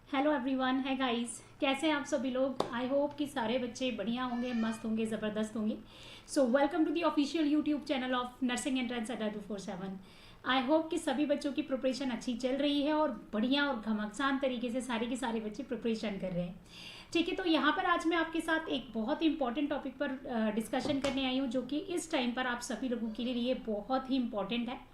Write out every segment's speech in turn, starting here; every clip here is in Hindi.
हेलो एवरीवन, है गाइस, कैसे हैं आप सभी लोग। आई होप कि सारे बच्चे बढ़िया होंगे, मस्त होंगे, ज़बरदस्त होंगे। So welcome to the official YouTube channel of nursing entrance Adda 247। I hope कि सभी बच्चों की प्रिपरेशन अच्छी चल रही है और बढ़िया और घमासान तरीके से सारे के सारे बच्चे प्रिपरेशन कर रहे हैं। ठीक है, तो यहाँ पर आज मैं आपके साथ एक बहुत ही इंपॉर्टेंट टॉपिक पर डिस्कशन करने आई हूँ, जो कि इस टाइम पर आप सभी लोगों के लिए बहुत ही इंपॉर्टेंट है।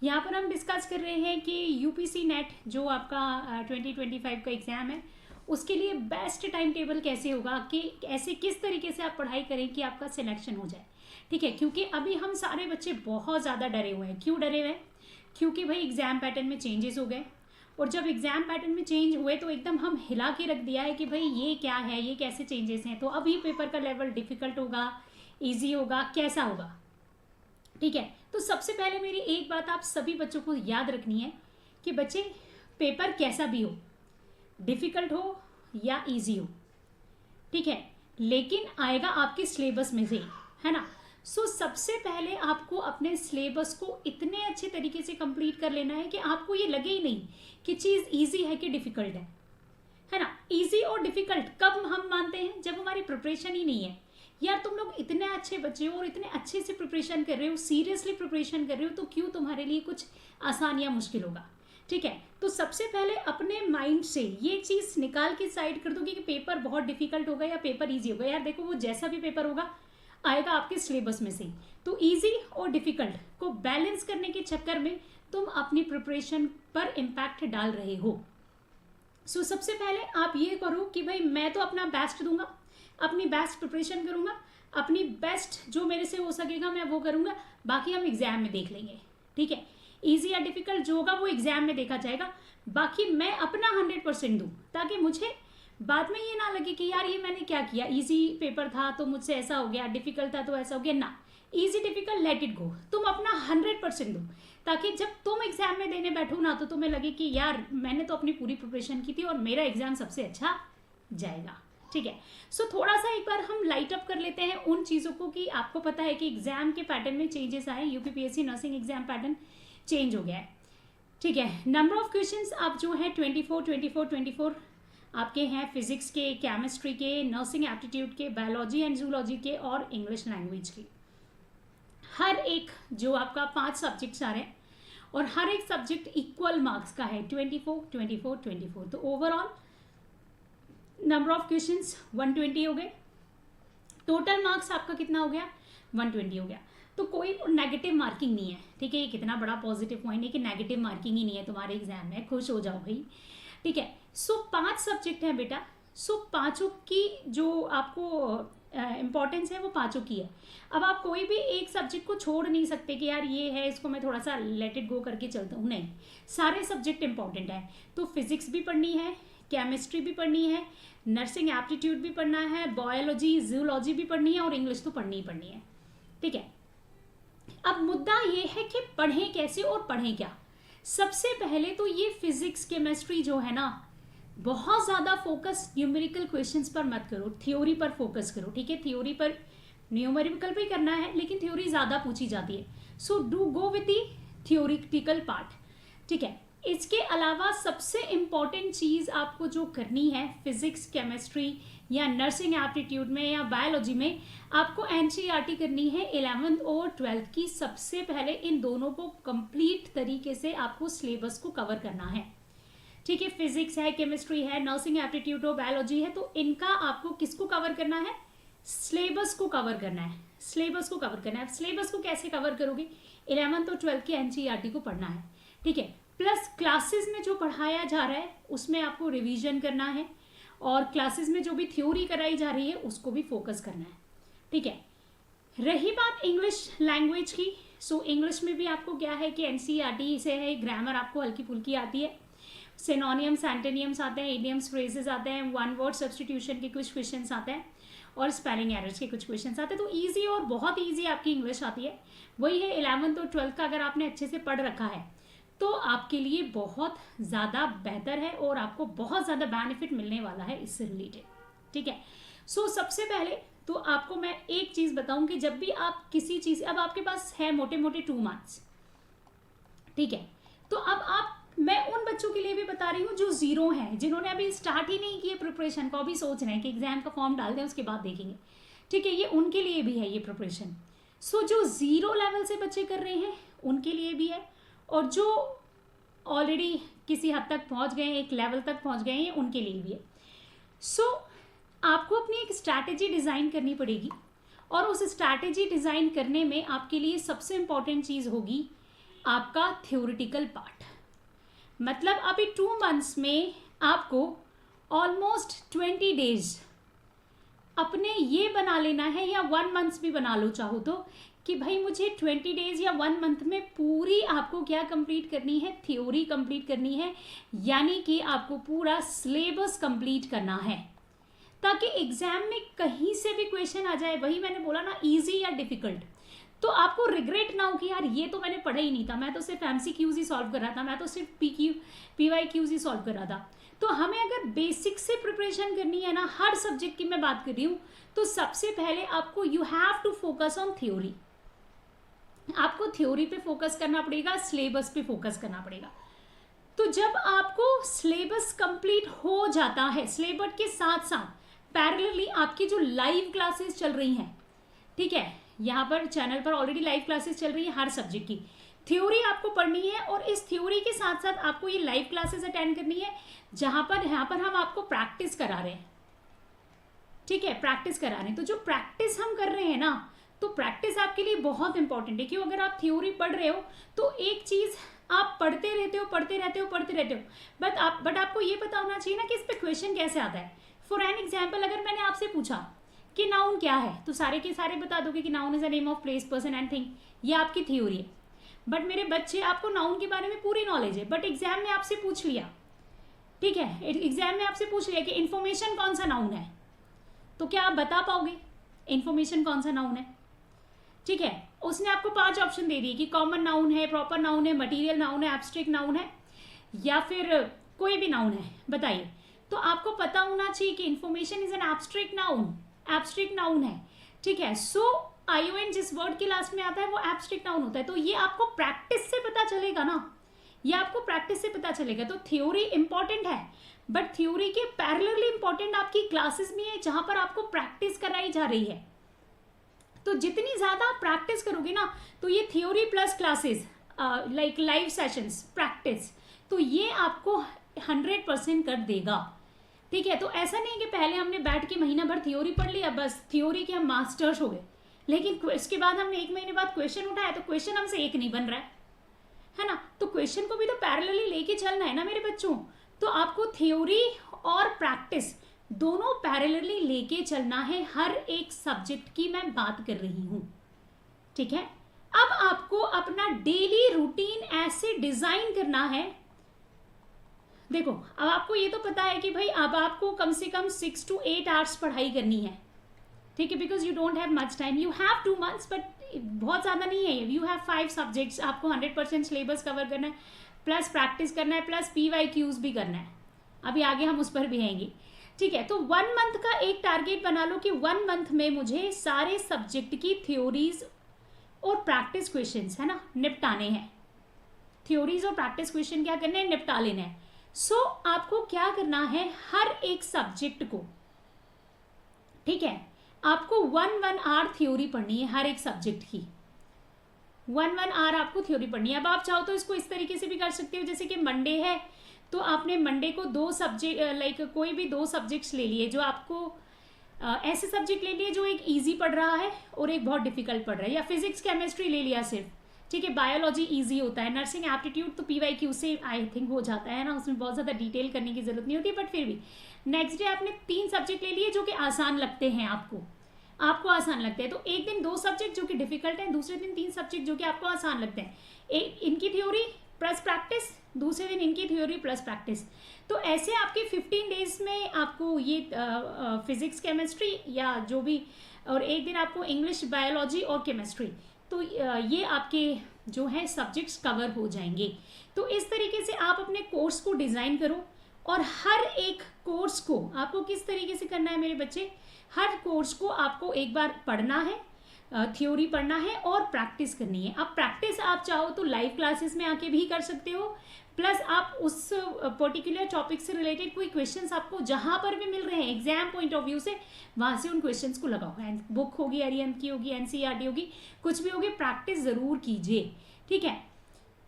यहाँ पर हम डिस्कस कर रहे हैं कि यूपीसी नेट जो आपका 2025 का एग्ज़ाम है, उसके लिए बेस्ट टाइम टेबल कैसे होगा, कि ऐसे किस तरीके से आप पढ़ाई करें कि आपका सिलेक्शन हो जाए। ठीक है, क्योंकि अभी हम सारे बच्चे बहुत ज़्यादा डरे हुए हैं। क्यों डरे हुए हैं? क्योंकि भाई एग्ज़ाम पैटर्न में चेंजेस हो गए, और जब एग्ज़ाम पैटर्न में चेंज हुए तो एकदम हम हिला के रख दिया है कि भाई ये क्या है, ये कैसे चेंजेस हैं। तो अभी पेपर का लेवल डिफ़िकल्ट होगा, ईजी होगा, कैसा होगा। ठीक है, तो सबसे पहले मेरी एक बात आप सभी बच्चों को याद रखनी है कि बच्चे, पेपर कैसा भी हो, डिफ़िकल्ट हो या इजी हो, ठीक है, लेकिन आएगा आपके सिलेबस में से, है ना। सो सबसे पहले आपको अपने सिलेबस को इतने अच्छे तरीके से कंप्लीट कर लेना है कि आपको ये लगे ही नहीं कि चीज़ इजी है कि डिफ़िकल्ट है ना। इजी और डिफ़िकल्ट कब हम मानते हैं? जब हमारी प्रिपरेशन ही नहीं है। यार तुम लोग इतने अच्छे बच्चे हो और इतने अच्छे से प्रिपरेशन कर रहे हो, सीरियसली प्रिपरेशन कर रहे हो, तो क्यों तुम्हारे लिए कुछ आसान या मुश्किल होगा। ठीक है, तो सबसे पहले अपने माइंड से ये चीज़ निकाल के साइड कर दो कि पेपर बहुत डिफिकल्ट होगा या पेपर ईजी होगा। यार देखो, वो जैसा भी पेपर होगा आएगा आपके सिलेबस में से। तो ईजी और डिफिकल्ट को बैलेंस करने के चक्कर में तुम अपनी प्रिपरेशन पर इम्पैक्ट डाल रहे हो। सो सबसे पहले आप ये करो कि भाई मैं तो अपना बेस्ट दूंगा, अपनी बेस्ट प्रिपरेशन करूंगा, अपनी बेस्ट जो मेरे से हो सकेगा मैं वो करूंगा, बाकी हम एग्जाम में देख लेंगे। ठीक है, इजी या डिफिकल्ट जो होगा वो एग्जाम में देखा जाएगा, बाकी मैं अपना 100% दूँ, ताकि मुझे बाद में ये ना लगे कि यार ये मैंने क्या किया, इजी पेपर था तो मुझसे ऐसा हो गया, डिफिकल्ट था तो ऐसा हो गया ना। Easy difficult let it go, तुम अपना 100% दो, ताकि जब तुम एग्जाम में देने बैठो ना तो तुम्हें लगे कि यार मैंने तो अपनी पूरी प्रिपरेशन की थी और मेरा एग्जाम सबसे अच्छा जाएगा। ठीक है, सो थोड़ा सा एक बार हम लाइट अप कर लेते हैं उन चीज़ों को कि आपको पता है कि एग्जाम के पैटर्न में चेंजेस आए। UPPSC nursing exam pattern change हो गया है। ठीक है, नंबर ऑफ क्वेश्चंस आप जो है 24 आपके हैं फिजिक्स के, केमिस्ट्री के, नर्सिंग एप्टीट्यूड के, बायोलॉजी एंड जूलॉजी के और इंग्लिश लैंग्वेज के। हर एक जो आपका 5 सब्जेक्ट्स आ रहे हैं और हर एक सब्जेक्ट इक्वल मार्क्स का है, 24। तो ओवरऑल नंबर ऑफ क्वेश्चंस 120 हो गए। टोटल मार्क्स आपका कितना हो गया? 120 हो गया। तो कोई नेगेटिव मार्किंग नहीं है। ठीक है, ये कितना बड़ा पॉजिटिव पॉइंट है कि नेगेटिव मार्किंग ही नहीं है तुम्हारे एग्जाम में, खुश हो जाओ भाई। ठीक है, सो 5 सब्जेक्ट हैं बेटा। सो पाँचों की जो आपको इम्पोर्टेंस है वो पाँचों की है। अब आप कोई भी एक सब्जेक्ट को छोड़ नहीं सकते कि यार ये है, इसको मैं थोड़ा सा लेट इट गो करके चलता हूँ, नहीं, सारे सब्जेक्ट इंपॉर्टेंट है। तो फिजिक्स भी पढ़नी है, केमिस्ट्री भी पढ़नी है, नर्सिंग एप्टीट्यूड भी पढ़ना है, बायोलॉजी जूलॉजी भी पढ़नी है और इंग्लिश तो पढ़नी ही पढ़नी है। ठीक है, अब मुद्दा ये है कि पढ़ें कैसे और पढ़ें क्या। सबसे पहले तो ये फिजिक्स केमिस्ट्री जो है ना, बहुत ज़्यादा फोकस न्यूमेरिकल क्वेश्चंस पर मत करो, थ्योरी पर फोकस करो। ठीक है, थ्योरी पर न्यूमेरिकल भी करना है लेकिन थ्योरी ज़्यादा पूछी जाती है। So do go with the theoretical part. ठीक है, इसके अलावा सबसे इम्पॉर्टेंट चीज़ आपको जो करनी है फिजिक्स केमिस्ट्री या नर्सिंग एप्टीट्यूड में या बायोलॉजी में, आपको एनसीईआरटी करनी है 11th और 12th की। सबसे पहले इन दोनों को कंप्लीट तरीके से आपको सिलेबस को कवर करना है। ठीक है, फिजिक्स है, केमिस्ट्री है, नर्सिंग एप्टीट्यूड हो, बायोलॉजी है, तो इनका आपको किसको कवर करना है? सिलेबस को कवर करना है। सिलेबस को कवर करना है। सिलेबस को कैसे कवर करोगे? 11th और 12th की एनसीईआरटी को पढ़ना है। ठीक है, प्लस क्लासेस में जो पढ़ाया जा रहा है उसमें आपको रिवीजन करना है, और क्लासेस में जो भी थ्योरी कराई जा रही है उसको भी फोकस करना है। ठीक है, रही बात इंग्लिश लैंग्वेज की, सो इंग्लिश में भी आपको क्या है कि एनसीईआरटी से है, ग्रामर आपको हल्की फुल्की आती है, सिनोनियम्स एंटोनियम्स आते हैं, इडियम्स फ्रेजेस आते हैं, वन वर्ड सब्स्टिट्यूशन के कुछ क्वेश्चंस आते हैं और स्पेलिंग एरर्स के कुछ क्वेश्चंस आते हैं। तो इजी और बहुत इजी आपकी इंग्लिश आती है। वही है 11th और 12th का अगर आपने अच्छे से पढ़ रखा है तो आपके लिए बहुत ज़्यादा बेहतर है और आपको बहुत ज़्यादा बेनिफिट मिलने वाला है इससे रिलेटेड। ठीक है, सो सबसे पहले तो आपको मैं एक चीज़ बताऊं कि जब भी आप किसी चीज़, अब आपके पास है मोटे मोटे 2 मार्क्स, ठीक है, तो अब आप मैं उन बच्चों के लिए भी बता रही हूँ जो जीरो हैं, जिन्होंने अभी स्टार्ट ही नहीं किए प्रिपरेशन को, अभी सोच रहे हैं कि एग्जाम का फॉर्म डाल दें उसके बाद देखेंगे, ठीक है, ये उनके लिए भी है ये प्रिपरेशन। सो जो जीरो लेवल से बच्चे कर रहे हैं उनके लिए भी है, और जो ऑलरेडी किसी हद तक पहुंच गए हैं, एक लेवल तक पहुंच गए हैं, उनके लिए भी है। सो आपको अपनी एक स्ट्रैटेजी डिज़ाइन करनी पड़ेगी, और उस स्ट्रैटेजी डिज़ाइन करने में आपके लिए सबसे इम्पॉर्टेंट चीज़ होगी आपका थ्योरेटिकल पार्ट। मतलब अभी 2 मंथ्स में आपको ऑलमोस्ट 20 डेज अपने ये बना लेना है, या 1 मंथ भी बना लो चाहो तो, कि भाई मुझे 20 डेज या 1 मंथ में पूरी आपको क्या कंप्लीट करनी है, थ्योरी कंप्लीट करनी है, यानी कि आपको पूरा सिलेबस कंप्लीट करना है, ताकि एग्जाम में कहीं से भी क्वेश्चन आ जाए, वही मैंने बोला ना, इजी या डिफिकल्ट, तो आपको रिग्रेट ना हो कि यार ये तो मैंने पढ़ा ही नहीं था, मैं तो सिर्फ MCQs ही सॉल्व कर रहा था, मैं तो सिर्फ PYQs ही सॉल्व कर रहा था। तो हमें अगर बेसिक से प्रिपरेशन करनी है ना, हर सब्जेक्ट की मैं बात कर रही हूँ, तो सबसे पहले आपको you have to focus on theory. आपको थ्योरी पे फोकस करना पड़ेगा, सिलेबस पे फोकस करना पड़ेगा। तो जब आपको सिलेबस कंप्लीट हो जाता है, सिलेबस के साथ साथ पैरेलली आपकी जो लाइव क्लासेस चल रही हैं, ठीक है, यहाँ पर चैनल पर ऑलरेडी लाइव क्लासेस चल रही है हर सब्जेक्ट की, थ्योरी आपको पढ़नी है, और इस थ्योरी के साथ साथ आपको ये लाइव क्लासेस अटेंड करनी है, जहाँ पर हम आपको प्रैक्टिस करा रहे हैं, ठीक है, प्रैक्टिस करा रहे हैं। तो जो प्रैक्टिस हम कर रहे हैं ना, तो प्रैक्टिस आपके लिए बहुत इंपॉर्टेंट है, क्यों, अगर आप थ्योरी पढ़ रहे हो तो एक चीज़ आप पढ़ते रहते हो, बट आपको ये पता होना चाहिए ना कि इस पर क्वेश्चन कैसे आता है। फॉर एन एग्जाम्पल, अगर मैंने आपसे पूछा कि नाउन क्या है, तो सारे के सारे बता दोगे कि noun is a name of place, person and thing, ये आपकी थ्योरी है। बट मेरे बच्चे, आपको नाउन के बारे में पूरी नॉलेज है, बट एग्जाम में आपसे पूछ लिया, ठीक है, एग्जाम में आपसे पूछ लिया कि इन्फॉर्मेशन कौन सा नाउन है, तो क्या आप बता पाओगे इन्फॉर्मेशन कौन सा नाउन है? ठीक है, उसने आपको 5 ऑप्शन दे दिए कि कॉमन नाउन है, प्रॉपर नाउन है, मटीरियल नाउन है, एब्स्ट्रैक्ट नाउन है, या फिर कोई भी नाउन है, बताइए। तो आपको पता होना चाहिए कि information is an abstract noun है, ठीक है। सो ION जिस वर्ड के लास्ट में आता है वो एब्स्ट्रैक्ट नाउन होता है। तो ये आपको प्रैक्टिस से पता चलेगा ना, ये आपको प्रैक्टिस से पता चलेगा। तो थ्योरी इंपॉर्टेंट है, बट थ्योरी के पैरेलली इंपॉर्टेंट आपकी क्लासेस भी है, जहां पर आपको प्रैक्टिस कराई जा रही है। तो जितनी ज्यादा आप प्रैक्टिस करोगे ना, तो ये theory plus classes like live sessions practice, तो ये आपको 100% कर देगा, ठीक है। तो ऐसा नहीं कि पहले हमने बैठ के महीना भर थ्योरी पढ़ लिया, बस थ्योरी के हम मास्टर्स हो गए, लेकिन इसके बाद हमने 1 महीने बाद क्वेश्चन उठाया तो क्वेश्चन हमसे एक नहीं बन रहा है ना। तो क्वेश्चन को भी तो पैरेलली लेके चलना है ना मेरे बच्चों। तो आपको थ्योरी और प्रैक्टिस दोनों पैरेलली लेके चलना है, हर एक सब्जेक्ट की मैं बात कर रही हूं, ठीक है। अब आपको अपना डेली रूटीन ऐसे डिजाइन करना है। देखो, अब आपको ये तो पता है कि भाई अब आपको कम से कम 6 to 8 आवर्स पढ़ाई करनी है, ठीक है, because you don't have much time, you have 2 months, but बहुत ज़्यादा नहीं है, यू हैव 5 सब्जेक्ट्स, आपको 100% सिलेबस कवर करना है, प्लस प्रैक्टिस करना है, प्लस PYQs भी करना है। अभी आगे हम उस पर भी आएंगे, ठीक है। तो 1 मंथ का एक टारगेट बना लो कि 1 मंथ में मुझे सारे सब्जेक्ट की थ्योरीज और प्रैक्टिस क्वेश्चंस, है ना, निपटाने हैं। थ्योरीज और प्रैक्टिस क्वेश्चन क्या करने हैं, निपटा लेना है। सो आपको क्या करना है, हर एक सब्जेक्ट को, ठीक है, आपको 1 आवर थ्योरी पढ़नी है, हर एक सब्जेक्ट की 1 आवर आपको थ्योरी पढ़नी है। अब आप चाहो तो इसको इस तरीके से भी कर सकते हो, जैसे कि मंडे है तो आपने मंडे को 2 सब्जेक्ट, लाइक कोई भी 2 सब्जेक्ट्स ले लिए, जो आपको ऐसे सब्जेक्ट ले लिए जो एक इजी पढ़ रहा है और एक बहुत डिफिकल्ट पढ़ रहा है, या फिजिक्स केमिस्ट्री ले लिया सिर्फ, ठीक है, बायोलॉजी इजी होता है, नर्सिंग एप्टीट्यूड तो PYQ से आई थिंक हो जाता है ना, उसमें बहुत ज़्यादा डिटेल करने की जरूरत नहीं होती, बट फिर भी नेक्स्ट डे आपने 3 सब्जेक्ट ले लिए जो कि आसान लगते हैं, आपको आसान लगते हैं। तो एक दिन 2 सब्जेक्ट जो कि डिफिकल्ट है, दूसरे दिन 3 सब्जेक्ट जो कि आपको आसान लगते हैं, इनकी थ्योरी प्लस प्रैक्टिस, दूसरे दिन इनकी थ्योरी प्लस प्रैक्टिस। तो ऐसे आपके 15 डेज में आपको ये फिजिक्स केमिस्ट्री या जो भी, और एक दिन आपको इंग्लिश, बायोलॉजी और केमिस्ट्री, तो ये आपके जो है सब्जेक्ट्स कवर हो जाएंगे। तो इस तरीके से आप अपने कोर्स को डिज़ाइन करो, और हर एक कोर्स को आपको किस तरीके से करना है मेरे बच्चे, हर कोर्स को आपको एक बार पढ़ना है, थ्योरी पढ़ना है और प्रैक्टिस करनी है। अब प्रैक्टिस आप चाहो तो लाइव क्लासेस में आके भी कर सकते हो, प्लस आप उस पर्टिकुलर टॉपिक से रिलेटेड कोई क्वेश्चंस आपको जहां पर भी मिल रहे हैं एग्जाम पॉइंट ऑफ व्यू से, वहां से उन क्वेश्चंस को लगाओ। बुक होगी, अरिहंत की होगी, एनसीईआरटी होगी, कुछ भी होगी, प्रैक्टिस जरूर कीजिए, ठीक है।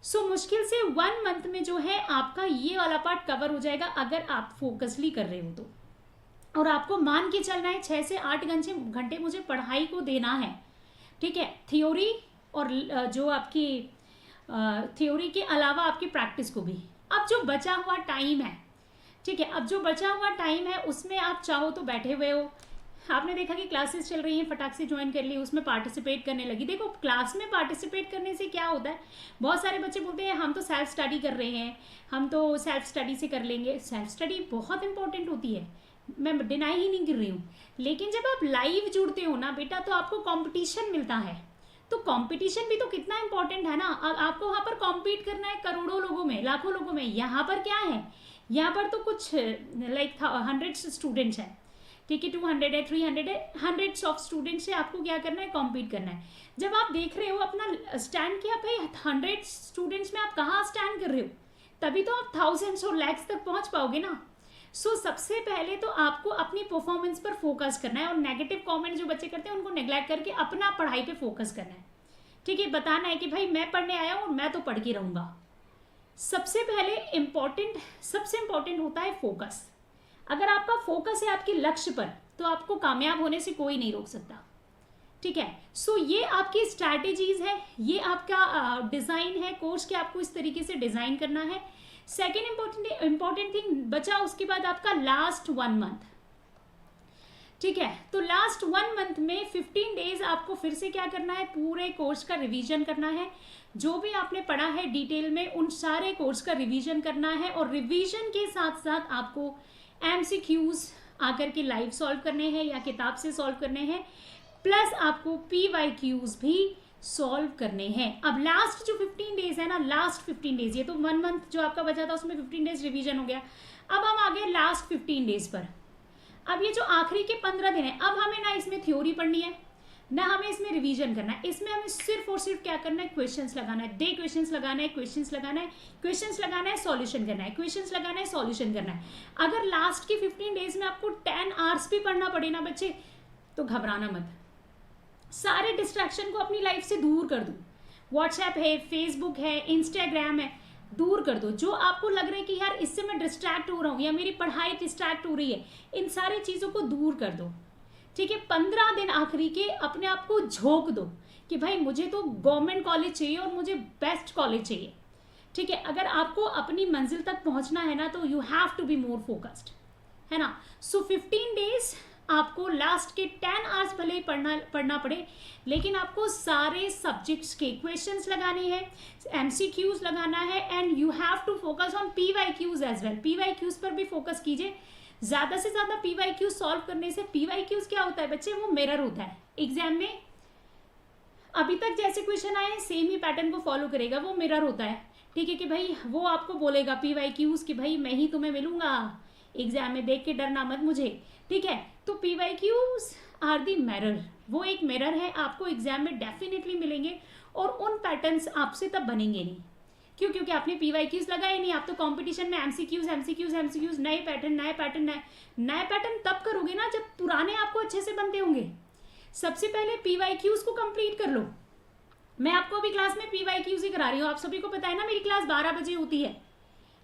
सो मुश्किल से 1 मंथ में जो है आपका ये वाला पार्ट कवर हो जाएगा अगर आप फोकसली कर रहे हो तो। और आपको मान के चलना है 6 से 8 घंटे मुझे पढ़ाई को देना है, ठीक है, थ्योरी और जो आपकी थ्योरी के अलावा आपकी प्रैक्टिस को भी। अब जो बचा हुआ टाइम है, ठीक है, अब जो बचा हुआ टाइम है उसमें आप चाहो तो बैठे हुए हो, आपने देखा कि क्लासेस चल रही हैं, फटाक से ज्वाइन कर ली, उसमें पार्टिसिपेट करने लगी। देखो क्लास में पार्टिसिपेट करने से क्या होता है, बहुत सारे बच्चे बोलते हैं हम तो सेल्फ स्टडी कर रहे हैं, हम तो सेल्फ स्टडी से कर लेंगे। सेल्फ स्टडी बहुत इंपॉर्टेंट होती है, मैं डिनाई ही नहीं कर रही हूँ, लेकिन जब आप लाइव जुड़ते हो ना बेटा तो आपको कंपटीशन मिलता है, तो कंपटीशन भी तो कितना इंपॉर्टेंट है ना। आपको वहां पर कॉम्पीट करना है करोड़ों लोगों में, लाखों लोगों में। यहाँ पर क्या है, यहाँ पर तो कुछ लाइक 100 स्टूडेंट्स हैं, ठीक है, 200 है, 300 है, हंड्रेड्स ऑफ स्टूडेंट्स से आपको क्या करना है, कॉम्पीट करना है। जब आप देख रहे हो अपना स्टैंड किया भाई 100 स्टूडेंट्स में आप कहाँ स्टैंड कर रहे हो, तभी तो आप थाउजेंड्स और लैक्स तक पहुंच पाओगे ना। सो सबसे पहले तो आपको अपनी परफॉर्मेंस पर फोकस करना है, और नेगेटिव कमेंट जो बच्चे करते हैं उनको नेग्लेक्ट करके अपना पढ़ाई पे फोकस करना है, ठीक है। बताना है कि भाई मैं पढ़ने आया हूँ, मैं तो पढ़ के रहूंगा। सबसे पहले सबसे इंपॉर्टेंट होता है फोकस। अगर आपका फोकस है आपके लक्ष्य पर तो आपको कामयाब होने से कोई नहीं रोक सकता, ठीक है। सो ये आपकी स्ट्रैटेजीज है, ये आपका डिजाइन है कोर्स के, आपको इस तरीके से डिजाइन करना है। सेकेंड इंपॉर्टेंट थिंग बचा उसके बाद आपका लास्ट 1 मंथ, ठीक है। तो लास्ट 1 मंथ में 15 डेज आपको फिर से क्या करना है, पूरे कोर्स का रिवीजन करना है। जो भी आपने पढ़ा है डिटेल में उन सारे कोर्स का रिवीजन करना है, और रिवीजन के साथ साथ आपको एमसीक्यूज आकर के लाइव सॉल्व करने हैं या किताब से सॉल्व करने हैं, प्लस आपको पीवाईक्यूज भी सॉल्व करने हैं। अब लास्ट जो 15 डेज है ना, लास्ट 15 डेज, ये तो 1 मंथ जो आपका बचा था उसमें 15 डेज रिवीजन हो गया। अब हम आ गए लास्ट 15 डेज पर। अब ये जो आखिरी के 15 दिन है, अब हमें ना इसमें थ्योरी पढ़नी है ना हमें इसमें रिवीजन करना है, इसमें हमें सिर्फ और सिर्फ क्या करना है, क्वेश्चंस लगाना है, दे क्वेश्चंस लगाना है, क्वेश्चंस लगाना है, क्वेश्चंस लगाना है, सॉल्यूशन करना है, क्वेश्चंस लगाना है, सॉल्यूशन करना है। अगर लास्ट के 15 डेज में आपको 10 आवर्स भी पढ़ना पड़े ना बच्चे, तो घबराना मत, सारे डिस्ट्रैक्शन को अपनी लाइफ से दूर कर दो। व्हाट्सएप है, फेसबुक है, इंस्टाग्राम है, दूर कर दो। जो आपको लग रहा है कि यार इससे मैं डिस्ट्रैक्ट हो रहा हूँ या मेरी पढ़ाई डिस्ट्रैक्ट हो रही है, इन सारी चीज़ों को दूर कर दो, ठीक है। 15 दिन आखिरी के अपने आप को झोंक दो कि भाई मुझे तो गवर्नमेंट कॉलेज चाहिए और मुझे बेस्ट कॉलेज चाहिए, ठीक है। अगर आपको अपनी मंजिल तक पहुंचना है ना तो you have to be more focused, है ना। सो 15 डेज आपको लास्ट के 10 आवर्स भले ही पढ़ना पड़े, लेकिन आपको सारे सब्जेक्ट्स के क्वेश्चंस लगाने हैं, एमसीक्यूज लगाना है, and you have to focus on PYQs as well. PYQs पर भी फोकस कीजिए, ज्यादा से ज्यादा पीवाईक्यूज सॉल्व करने से। पीवाईक्यूज क्या होता है बच्चे, वो मिरर होता है एग्जाम में। अभी तक जैसे क्वेश्चन आए सेम ही पैटर्न को फॉलो करेगा, वो मिरर होता है, ठीक है। कि भाई वो आपको बोलेगा पीवाईक्यूज कि भाई मैं ही तुम्हें मिलूंगा एग्जाम में, देख के डरना मत मुझे, ठीक है। तो पीवाईक्यूज आर दी मिरर, वो एक मिरर है, आपको एग्जाम में डेफिनेटली मिलेंगे, और उन पैटर्न्स आपसे तब बनेंगे नहीं। क्यों? क्योंकि आपने पीवाईक्यूज लगाए नहीं, आप तो कंपटीशन में एमसीक्यूज एमसीक्यूज एमसीक्यूज, नए पैटर्न तब करोगे ना जब पुराने आपको अच्छे से बनते होंगे। सबसे पहले पीवाईक्यूज को कंप्लीट कर लो। मैं आपको अभी क्लास में पीवाईक्यूज ही करा रही हूँ, आप सभी को पता है ना मेरी क्लास 12 बजे होती है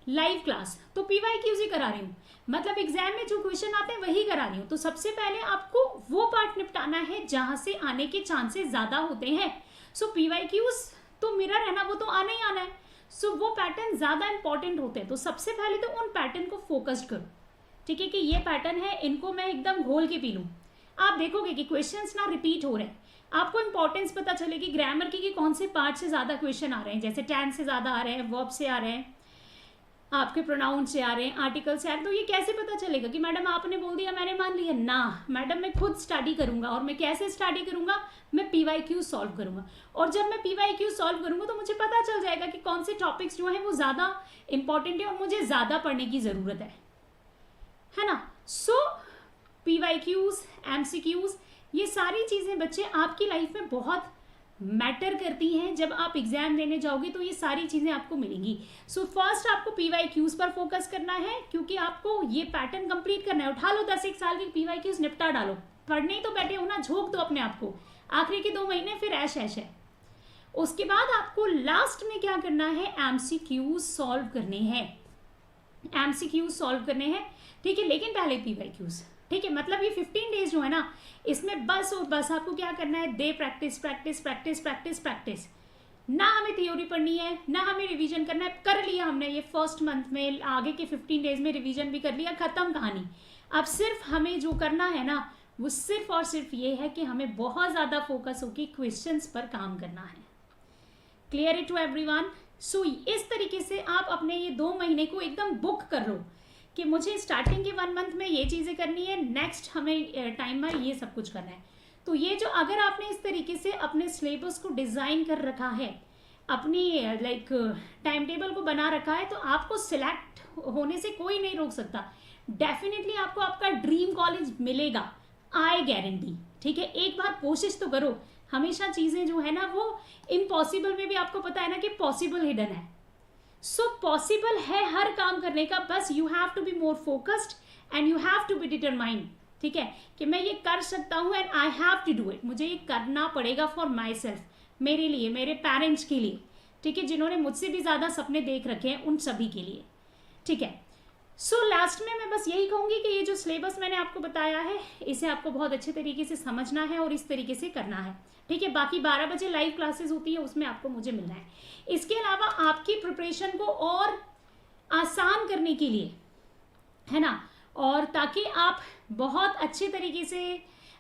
लाइव क्लास, तो पीवाईक्यूज ही करा रही हूँ, मतलब एग्जाम में जो क्वेश्चन आते हैं वही करा रही हूँ। तो सबसे पहले आपको वो पार्ट निपटाना है जहां से आने के चांसेस ज्यादा होते हैं। सो पीवाईक्यूज तो मिरर है ना, वो तो आना ही आना है। सो वो पैटर्न ज्यादा इंपॉर्टेंट होते हैं, तो सबसे पहले तो उन पैटर्न को फोकस्ड करो, ठीक है। कि ये पैटर्न है, इनको मैं एकदम घोल के पी लूँ। आप देखोगे कि क्वेश्चंस ना रिपीट हो रहे हैं, आपको इंपॉर्टेंस पता चलेगी ग्रामर की कि कौन से पार्ट से ज्यादा क्वेश्चन आ रहे हैं, जैसे टेंस से ज्यादा आ रहे हैं, वर्ब से आ रहे हैं, आपके प्रोनाउन से आ रहे हैं, आर्टिकल से आ रहे हैं। तो ये कैसे पता चलेगा कि मैडम आपने बोल दिया मैंने मान लिया ना, मैडम मैं खुद स्टडी करूंगा। और मैं कैसे स्टडी करूंगा, मैं पीवाईक्यू सॉल्व करूंगा, और जब मैं पीवाईक्यू सॉल्व करूंगा तो मुझे पता चल जाएगा कि कौन से टॉपिक्स जो है वो ज्यादा इंपॉर्टेंट है और मुझे ज्यादा पढ़ने की जरूरत है ना। सो पीवाईक्यूज, एमसीक्यूज, ये सारी चीजें बच्चे आपकी लाइफ में बहुत मैटर करती हैं जब आप एग्जाम देने जाओगे, तो ये सारी चीज़ें आपको मिलेंगी। सो फर्स्ट आपको PYQs पर फोकस करना है, क्योंकि आपको ये पैटर्न कंप्लीट करना है। उठा लो 10 एक साल की PYQs, निपटा डालो। पढ़ने ही तो बैठे हो ना, झोंक दो अपने आप को। आखिरी के 2 महीने फिर ऐश ऐश है। उसके बाद आपको लास्ट में क्या करना है, MCQs सॉल्व करने हैं। MCQs सॉल्व करने हैं, ठीक है, लेकिन पहले PYQs, ठीक है। मतलब ये 15 डेज जो है ना, इसमें बस और बस आपको क्या करना है, day practice practice practice practice practice. ना हमें थ्योरी पढ़नी है, ना हमें रिवीजन करना है। कर लिया हमने ये फर्स्ट मंथ में, आगे के 15 डेज में रिवीजन भी कर लिया, खत्म कहानी। अब सिर्फ हमें जो करना है ना, वो सिर्फ और सिर्फ ये है कि हमें बहुत ज़्यादा फोकस होकर क्वेश्चंस पर काम करना है। Clear it to everyone? So इस तरीके से आप अपने ये 2 महीने को एकदम बुक कर लो कि मुझे स्टार्टिंग के 1 मंथ में ये चीज़ें करनी है, नेक्स्ट हमें टाइम में ये सब कुछ करना है। तो ये जो अगर आपने इस तरीके से अपने सिलेबस को डिज़ाइन कर रखा है, अपनी टाइम टेबल को बना रखा है, तो आपको सिलेक्ट होने से कोई नहीं रोक सकता। डेफिनेटली आपको आपका ड्रीम कॉलेज मिलेगा, आई गारंटी, ठीक है। एक बार कोशिश तो करो। हमेशा चीज़ें जो है ना, वो इम्पॉसिबल में भी आपको पता है ना कि पॉसिबल हिडन है। सो पॉसिबल है हर काम करने का, बस you have to be more focused and you have to be determined, ठीक है, कि मैं ये कर सकता हूँ and I have to do it. मुझे ये करना पड़ेगा फॉर माई सेल्फ, मेरे लिए, मेरे पेरेंट्स के लिए, ठीक है, जिन्होंने मुझसे भी ज़्यादा सपने देख रखे हैं, उन सभी के लिए, ठीक है। सो लास्ट में मैं बस यही कहूँगी कि ये जो सिलेबस मैंने आपको बताया है, इसे आपको बहुत अच्छे तरीके से समझना है और इस तरीके से करना है, ठीक है। बाकी 12 बजे लाइव क्लासेस होती है, उसमें आपको मुझे मिलना है। इसके अलावा आपकी प्रिपरेशन को और आसान करने के लिए, है ना, और ताकि आप बहुत अच्छे तरीके से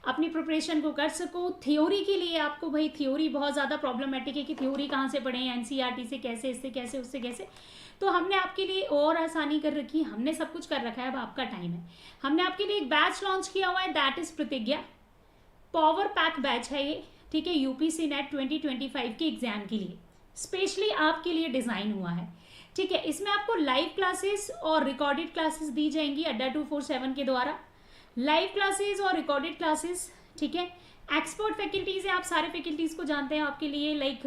अपनी प्रिपरेशन को कर सको। थ्योरी के लिए आपको, भाई थ्योरी बहुत ज़्यादा प्रॉब्लमेटिक है कि थ्योरी कहाँ से पढ़ें, NCERT से कैसे, इससे कैसे, उससे कैसे। तो हमने आपके लिए और आसानी कर रखी, हमने सब कुछ कर रखा है, अब आपका टाइम है। हमने आपके लिए एक बैच लॉन्च किया हुआ है, दैट इज़ प्रतिज्ञा पावर पैक बैच है ये, ठीक है। UPSC NET 2025 के एग्जाम के लिए स्पेशली आपके लिए डिज़ाइन हुआ है, ठीक है। इसमें आपको लाइव क्लासेस और रिकॉर्डेड क्लासेस दी जाएंगी अड्डा 247 के द्वारा। लाइव क्लासेस और रिकॉर्डेड क्लासेस, ठीक है। एक्सपर्ट फैकल्टीज़ है, आप सारे फैकल्टीज़ को जानते हैं, आपके लिए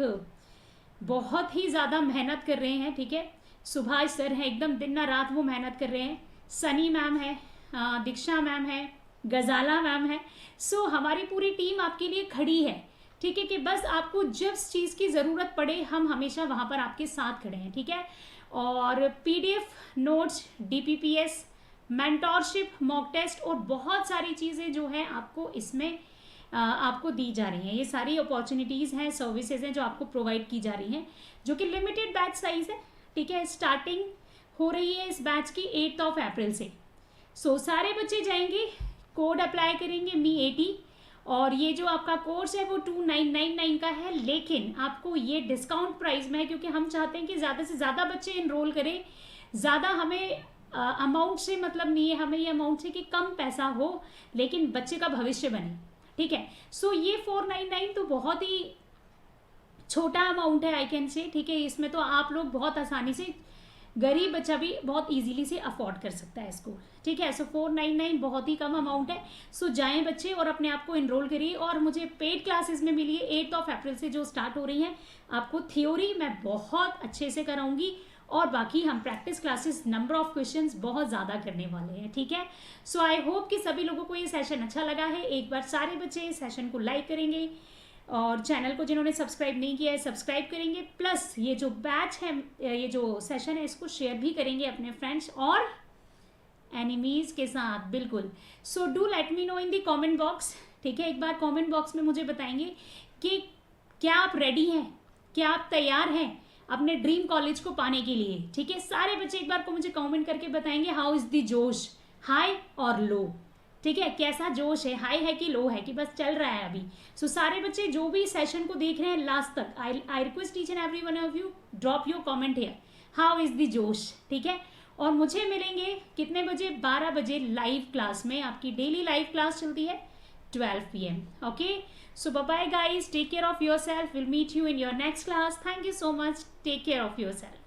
बहुत ही ज़्यादा मेहनत कर रहे हैं, ठीक है। सुभाष सर हैं, एकदम दिन ना रात वो मेहनत कर रहे हैं। सनी मैम है, दीक्षा मैम है, गजाला मैम है। सो हमारी पूरी टीम आपके लिए खड़ी है, ठीक है, कि बस आपको जिस चीज़ की ज़रूरत पड़े, हम हमेशा वहाँ पर आपके साथ खड़े हैं, ठीक है। और PDF notes, DPPS, mentorship, mock test और बहुत सारी चीज़ें जो हैं आपको इसमें आपको दी जा रही हैं। ये सारी अपॉर्चुनिटीज़ हैं, सर्विसेज हैं जो आपको प्रोवाइड की जा रही हैं, जो कि लिमिटेड बैच साइज है, ठीक है। स्टार्टिंग हो रही है इस बैच की 8 अप्रैल से। सो सारे बच्चे जाएंगे, कोड अप्लाई करेंगे Me80, और ये जो आपका कोर्स है वो 2999 का है, लेकिन आपको ये डिस्काउंट प्राइस में है, क्योंकि हम चाहते हैं कि ज़्यादा से ज़्यादा बच्चे इनरोल करें। ज़्यादा हमें अमाउंट से मतलब नहीं है, हमें ये अमाउंट से कि कम पैसा हो लेकिन बच्चे का भविष्य बने, ठीक है। सो ये 499 तो बहुत ही छोटा अमाउंट है, आई कैन से, ठीक है। इसमें तो आप लोग बहुत आसानी से, गरीब बच्चा भी बहुत इजीली से अफोर्ड कर सकता है इसको, ठीक है। सो 499 बहुत ही कम अमाउंट है। सो जाएं बच्चे और अपने आप को इनरोल करिए। और मुझे पेड क्लासेस में मिली है 8 अप्रैल से जो स्टार्ट हो रही हैं। आपको थ्योरी मैं बहुत अच्छे से कराऊंगी, और बाकी हम practice classes, number of questions बहुत ज़्यादा करने वाले हैं, ठीक है। सो आई होप कि सभी लोगों को ये सेशन अच्छा लगा है। एक बार सारे बच्चे इस सेशन को लाइक करेंगे, और चैनल को जिन्होंने सब्सक्राइब नहीं किया है सब्सक्राइब करेंगे, प्लस ये जो बैच है, ये जो सेशन है, इसको शेयर भी करेंगे अपने फ्रेंड्स और एनिमीज के साथ, बिल्कुल। So do let me know in the comment box, ठीक है। एक बार कमेंट बॉक्स में मुझे बताएंगे कि क्या आप रेडी हैं, क्या आप तैयार हैं अपने ड्रीम कॉलेज को पाने के लिए, ठीक है। सारे बच्चे एक बार को मुझे कमेंट करके बताएंगे हाउ इज़ द जोश, हाई और लो, ठीक है। कैसा जोश है, हाई है कि लो है, कि बस चल रहा है अभी। सो सारे बच्चे जो भी सेशन को देख रहे हैं लास्ट तक, I request each and every one of you, drop your comment here, how is the जोश, ठीक है। और मुझे मिलेंगे कितने बजे, 12 बजे लाइव क्लास में। आपकी डेली लाइव क्लास चलती है 12 PM, okay. So bye bye guys, take care of yourself, we'll meet you in your next class. Thank you so much, take care of yourself.